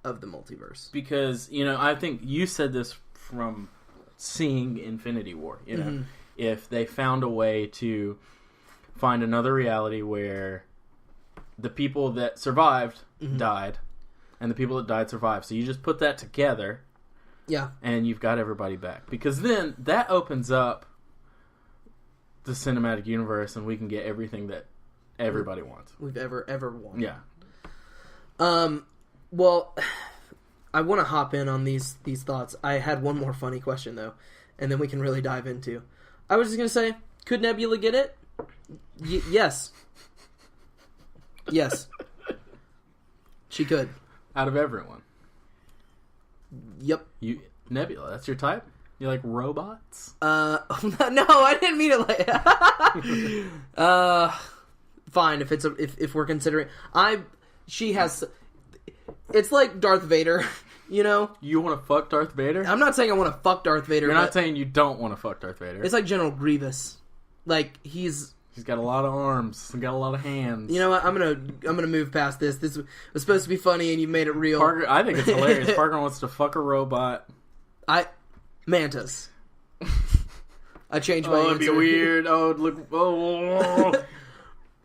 of the multiverse. Because, you know, I think you said this from seeing Infinity War, you know. Mm-hmm. If they found a way to find another reality where the people that survived died, and the people that died survived. So you just put that together, and you've got everybody back. Because then that opens up the cinematic universe, and we can get everything that everybody wants. We've ever wanted. Yeah. Well, I want to hop in on these thoughts. I had one more funny question, though, and then we can really dive into. I was just going to say, could Nebula get it? Yes. Yes. She could. Out of everyone. Yep. Nebula, that's your type? You like robots? No, I didn't mean it like... fine, if we're considering... She has... It's like Darth Vader, you know? You want to fuck Darth Vader? I'm not saying I want to fuck Darth Vader. You're not saying you don't want to fuck Darth Vader. It's like General Grievous. Like, He's got a lot of arms. He's got a lot of hands. You know what? I'm gonna move past this. This was supposed to be funny, and you made it real. Parker, I think it's hilarious. Parker wants to fuck a robot. Mantis. I changed my answer. It'd be weird. Oh, look. Oh.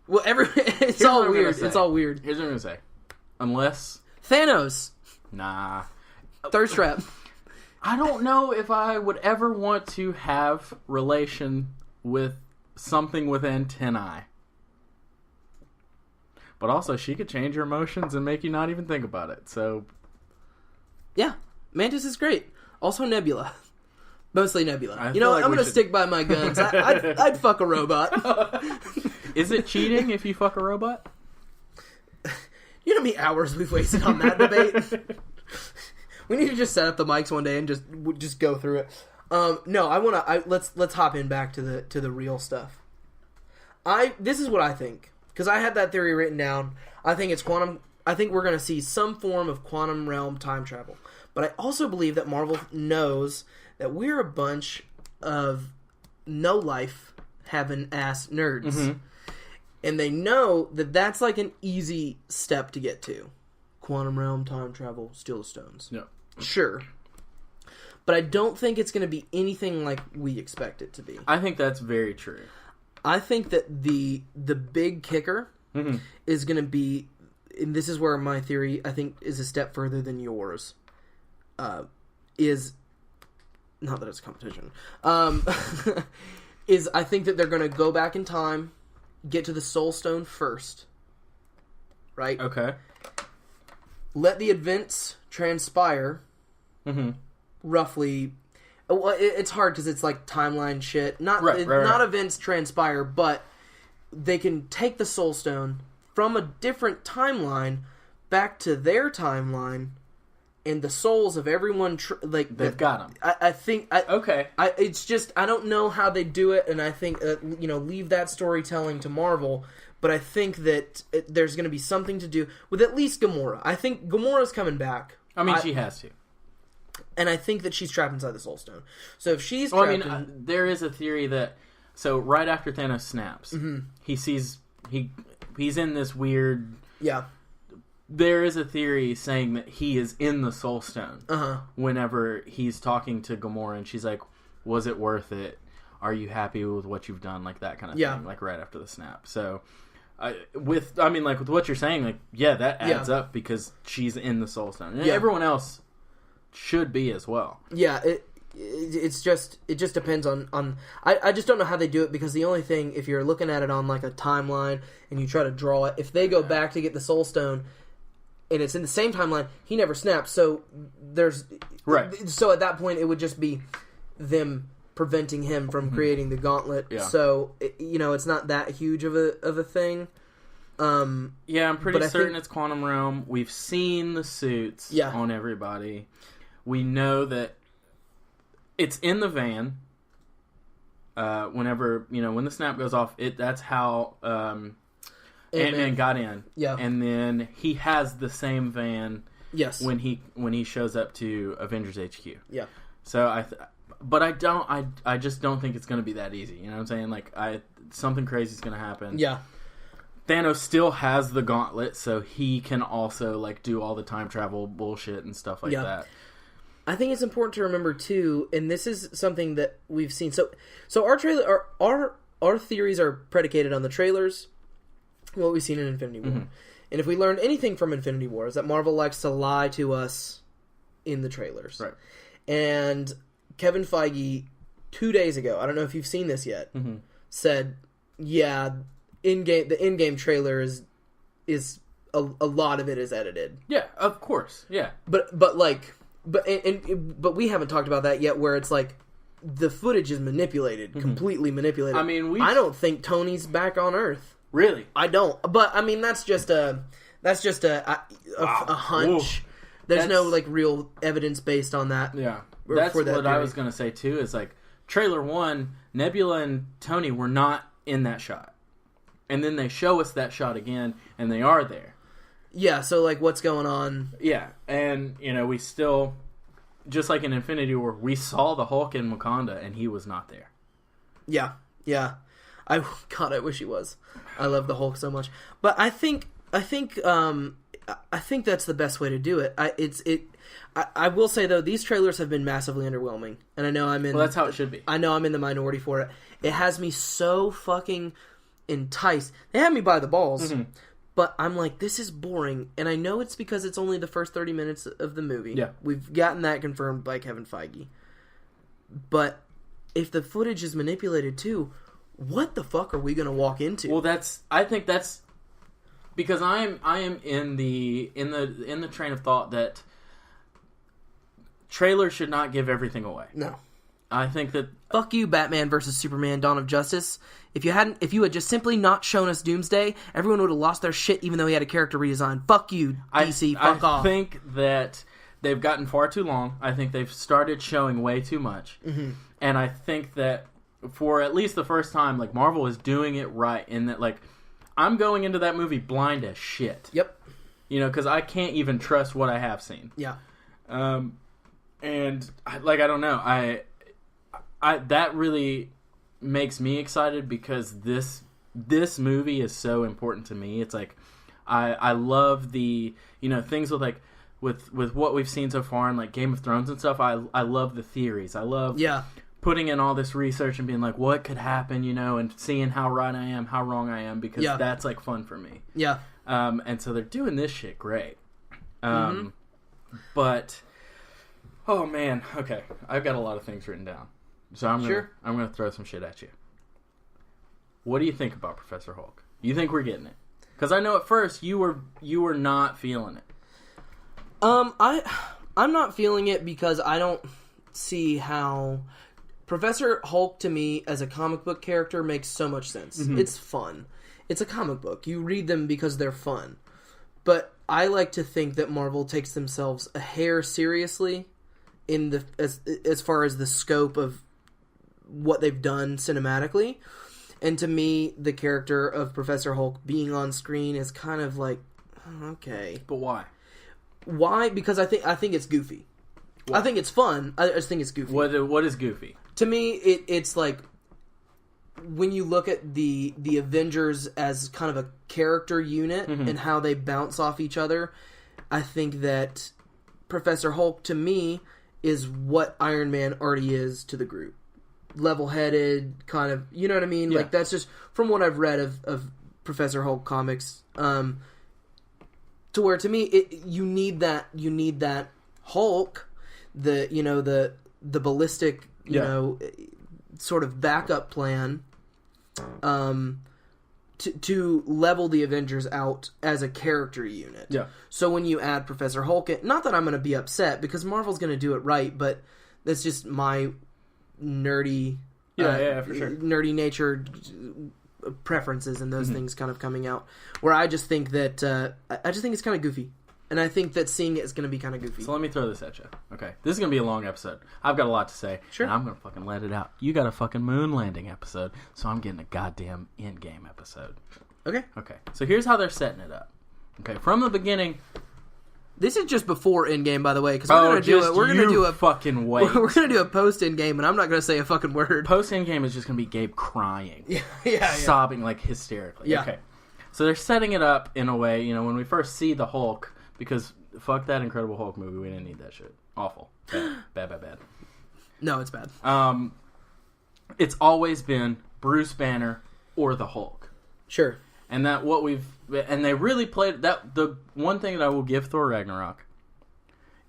Well, it's all weird. It's all weird. Here's what I'm gonna say. Unless Thanos. Nah. Thirst trap. I don't know if I would ever want to have relation with something with antennae. But also, she could change your emotions and make you not even think about it. So, yeah, Mantis is great. Also, Nebula. Mostly Nebula. I'm going to stick by my guns. I'd fuck a robot. Is it cheating if you fuck a robot? You know how many hours we've wasted on that debate? We need to just set up the mics one day and just go through it. No, let's hop in back to the real stuff. This is what I think, because I had that theory written down. I think it's quantum. I think we're going to see some form of quantum realm time travel. But I also believe that Marvel knows that we're a bunch of no life having ass nerds. Mm-hmm. And they know that that's like an easy step to get to. Quantum realm, time travel, steal the stones. Yeah. Sure. But I don't think it's going to be anything like we expect it to be. I think that's very true. I think that the big kicker is going to be, and this is where my theory, I think, is a step further than yours, is, not that it's a competition, is I think that they're going to go back in time, get to the Soul Stone first, right? Okay. Let the events transpire, roughly. Well, it's hard because it's like timeline shit. Not events transpire, but they can take the Soul Stone from a different timeline back to their timeline, and the souls of everyone they've got them. I think. Okay. It's just I don't know how they do it, and I think leave that storytelling to Marvel. But I think that there's going to be something to do with at least Gamora. I think Gamora's coming back. I mean, she has to. And I think that she's trapped inside the Soul Stone. So if she's trapped there is a theory that... So right after Thanos snaps, he sees... He's in this weird... Yeah. There is a theory saying that he is in the Soul Stone. Whenever he's talking to Gamora and she's like, was it worth it? Are you happy with what you've done? Like that kind of thing. Like right after the snap. So... with what you're saying, like, yeah, that adds up because she's in the Soul Stone. And everyone else should be as well. Yeah, it just depends on I just don't know how they do it, because the only thing, if you're looking at it on like a timeline and you try to draw it, if they go back to get the Soul Stone and it's in the same timeline, he never snaps, so there's... Right. So at that point, it would just be them preventing him from creating the gauntlet. Yeah. So, it's not that huge of a thing. Yeah, I'm pretty certain it's Quantum Realm. We've seen the suits on everybody. We know that it's in the van. Whenever, when the snap goes off, that's how Ant-Man got in. Yeah. And then he has the same van when he shows up to Avengers HQ. Yeah. So but I just don't think it's going to be that easy. You know what I'm saying? Like, something crazy is going to happen. Yeah. Thanos still has the gauntlet, so he can also like do all the time travel bullshit and stuff like that. I think it's important to remember too, and this is something that we've seen. So our trailer, our theories are predicated on the trailers, what we've seen in Infinity War, and if we learned anything from Infinity War, is that Marvel likes to lie to us in the trailers. Right. And Kevin Feige 2 days ago, I don't know if you've seen this yet, said, "Yeah, the in-game trailer is a lot of it is edited." Yeah, of course. Yeah, but we haven't talked about that yet. A like the footage is manipulated, completely manipulated. I mean, I don't think Tony's back on Earth. Really, I don't. But I mean, that's just a hunch. There's no like real evidence based on that. Yeah, that's what I was gonna say too. Is like trailer 1, Nebula and Tony were not in that shot, and then they show us that shot again, and they are there. Yeah, so, like, what's going on? Yeah, and, we still, just like in Infinity War, we saw the Hulk in Wakanda, and he was not there. Yeah. I wish he was. I love the Hulk so much. But I think that's the best way to do it. I will say, though, these trailers have been massively underwhelming. And I know I'm in... Well, that's how it should be. I know I'm in the minority for it. It has me so fucking enticed. They have me by the balls. But I'm like, this is boring. And I know it's because it's only the first 30 minutes of the movie. Yeah. We've gotten that confirmed by Kevin Feige. But if the footage is manipulated too, what the fuck are we going to walk into? Well, I think that's because I am in the train of thought that trailers should not give everything away. No. I think that fuck you, Batman versus Superman: Dawn of Justice. If you had just simply not shown us Doomsday, everyone would have lost their shit, even though he had a character redesign. Fuck you, DC. Fuck off. I think that they've gotten far too long. I think they've started showing way too much, and I think that for at least the first time, like Marvel is doing it right in that, like, I'm going into that movie blind as shit. Yep. Because I can't even trust what I have seen. Yeah. And like I don't know, I that really makes me excited because this movie is so important to me. It's like I love the things with like with what we've seen so far in like Game of Thrones and stuff. I love the theories. I love putting in all this research and being like, what could happen, and seeing how right I am, how wrong I am, because that's like fun for me. Yeah. And so they're doing this shit great. But oh man, okay, I've got a lot of things written down. So I'm gonna throw some shit at you. What do you think about Professor Hulk? You think we're getting it? Because I know at first you were not feeling it. I'm not feeling it because I don't see how Professor Hulk to me as a comic book character makes so much sense. It's fun. It's a comic book. You read them because they're fun. But I like to think that Marvel takes themselves a hair seriously in as far as the scope of what they've done cinematically. And to me, the character of Professor Hulk being on screen is kind of like, okay. But why? Why? Because I think it's goofy. Why? I think it's fun. I just think it's goofy. What is goofy? To me, it's like when you look at the Avengers as kind of a character unit and how they bounce off each other, I think that Professor Hulk, to me, is what Iron Man already is to the group. Level-headed, kind of, you know what I mean? Yeah. Like, that's just from what I've read of Professor Hulk comics, to where, to me, you need that Hulk, the ballistic, sort of backup plan, to level the Avengers out as a character unit. Yeah. So when you add Professor Hulk, not that I'm going to be upset, because Marvel's going to do it right, but that's just my nerdy, for sure, nerdy nature preferences and those things kind of coming out. Where I just think that I just think it's kind of goofy, and I think that seeing it is going to be kind of goofy. So let me throw this at you. Okay, this is going to be a long episode. I've got a lot to say. Sure, and I'm going to fucking let it out. You got a fucking moon landing episode, so I'm getting a goddamn Endgame episode. Okay. So here's how they're setting it up. Okay, from the beginning. This is just before Endgame, by the way, because we're gonna do it. We're gonna do a fucking wait. We're gonna do a post Endgame, and I'm not gonna say a fucking word. Post Endgame is just gonna be Gabe crying, yeah, sobbing like hysterically. Yeah. Okay, So they're setting it up in a way, when we first see the Hulk, because fuck that Incredible Hulk movie, we didn't need that shit. Awful. Bad. No, it's bad. It's always been Bruce Banner or the Hulk. Sure. And they really played that. The one thing that I will give Thor Ragnarok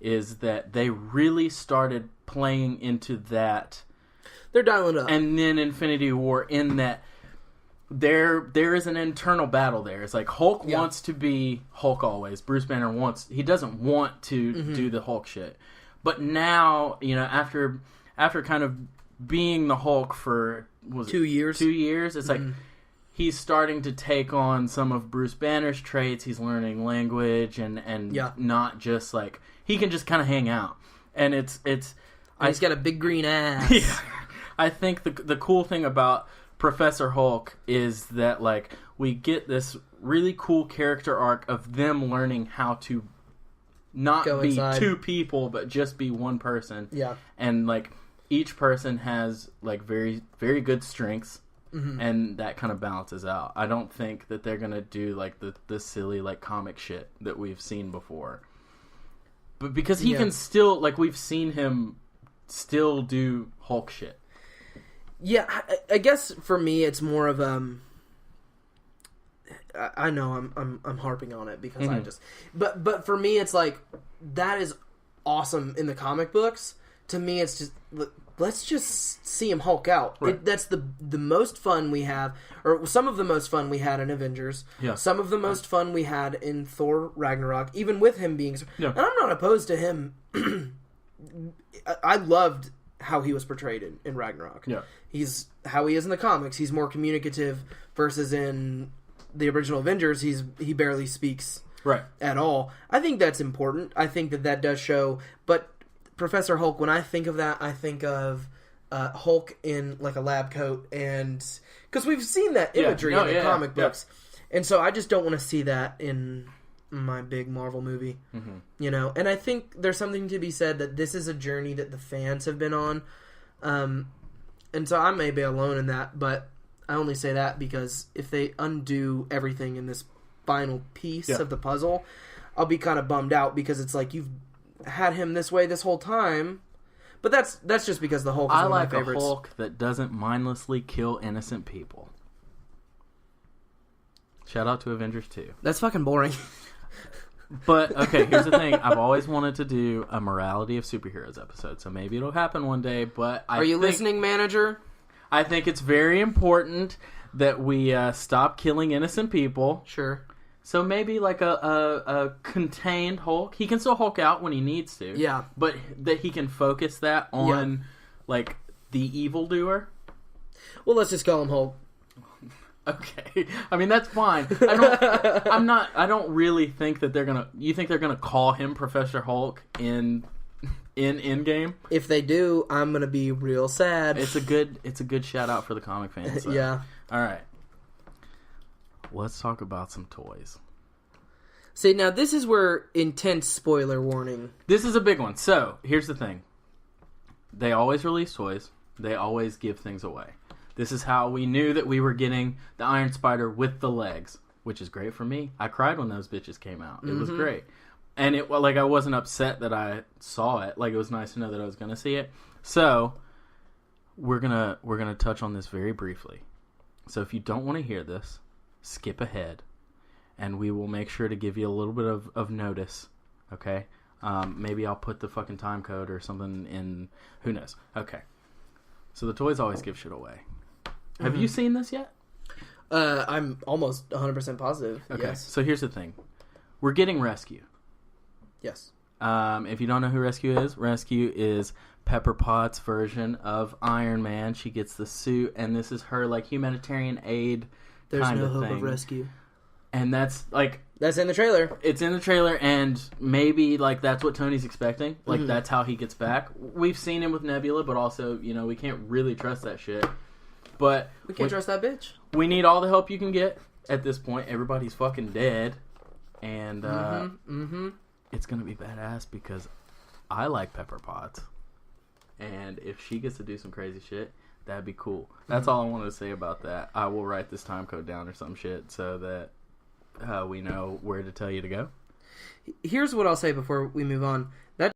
is that they really started playing into that. They're dialing it up. And then Infinity War, in that there is an internal battle there. It's like Hulk wants to be Hulk always. Bruce Banner he doesn't want to do the Hulk shit. But now, after kind of being the Hulk for 2 years. 2 years, it's like he's starting to take on some of Bruce Banner's traits. He's learning language and not just like he can just kind of hang out. And he's got a big green ass. Yeah. I think the cool thing about Professor Hulk is that like we get this really cool character arc of them learning how to not be two people but just be one person. Yeah. And like each person has like very, very good strengths. And that kind of balances out. I don't think that they're gonna do like the silly like comic shit that we've seen before. But because he can still, like, we've seen him still do Hulk shit. Yeah, I guess for me it's more of I know I'm harping on it because I just but for me it's like that is awesome in the comic books. To me it's just let's just see him Hulk out. Right. That's the most fun we have, or some of the most fun we had in Avengers. Yeah. Some of the most fun we had in Thor Ragnarok, even with him being. Yeah. And I'm not opposed to him. I loved how he was portrayed in Ragnarok. Yeah. He's how he is in the comics. He's more communicative versus in the original Avengers. He barely speaks at all. I think that's important. I think that does show, but. Professor Hulk, when I think of that, I think of Hulk in like a lab coat, and because we've seen that imagery in the comic books, and so I just don't want to see that in my big Marvel movie, And I think there's something to be said that this is a journey that the fans have been on, and so I may be alone in that, but I only say that because if they undo everything in this final piece of the puzzle, I'll be kind of bummed out because it's like you've had him this way this whole time, but that's just because the Hulk is one of my favorites. I like a Hulk that doesn't mindlessly kill innocent people. Shout out to Avengers 2. That's fucking boring. But okay, here's the thing: I've always wanted to do a morality of superheroes episode, so maybe it'll happen one day. But are you listening, manager? I think it's very important that we stop killing innocent people. Sure. So maybe like a contained Hulk. He can still Hulk out when he needs to. Yeah. But that he can focus that on like the evildoer. Well, let's just call him Hulk. Okay. I mean that's fine. I don't really think that they're gonna. You think they're gonna call him Professor Hulk in Endgame? If they do, I'm gonna be real sad. It's a good shout out for the comic fans. So. Yeah. All right. Let's talk about some toys. See, now this is where intense spoiler warning. This is a big one. So, here's the thing. They always release toys. They always give things away. This is how we knew that we were getting the Iron Spider with the legs, which is great for me. I cried when those bitches came out. It was great. And I wasn't upset that I saw it. Like, it was nice to know that I was going to see it. So, we're gonna touch on this very briefly. So, if you don't want to hear this, skip ahead, and we will make sure to give you a little bit of notice, okay? Maybe I'll put the fucking time code or something in, who knows. Okay. So the toys always give shit away. Have you seen this yet? I'm almost 100% positive. Okay, yes. So here's the thing. We're getting Rescue. Yes. If you don't know who Rescue is Pepper Potts' version of Iron Man. She gets the suit, and this is her, like, humanitarian aid There's kind no of hope thing. of rescue. And that's, like... That's in the trailer. It's in the trailer, and maybe, like, that's what Tony's expecting. Like, that's how he gets back. We've seen him with Nebula, but also, you know, we can't really trust that shit. But... We can't trust that bitch. We need all the help you can get at this point. Everybody's fucking dead. And, it's gonna be badass because I like Pepper Potts. And if she gets to do some crazy shit, that'd be cool. That's all I wanted to say about that. I will write this time code down or some shit so that we know where to tell you to go. Here's what I'll say before we move on. That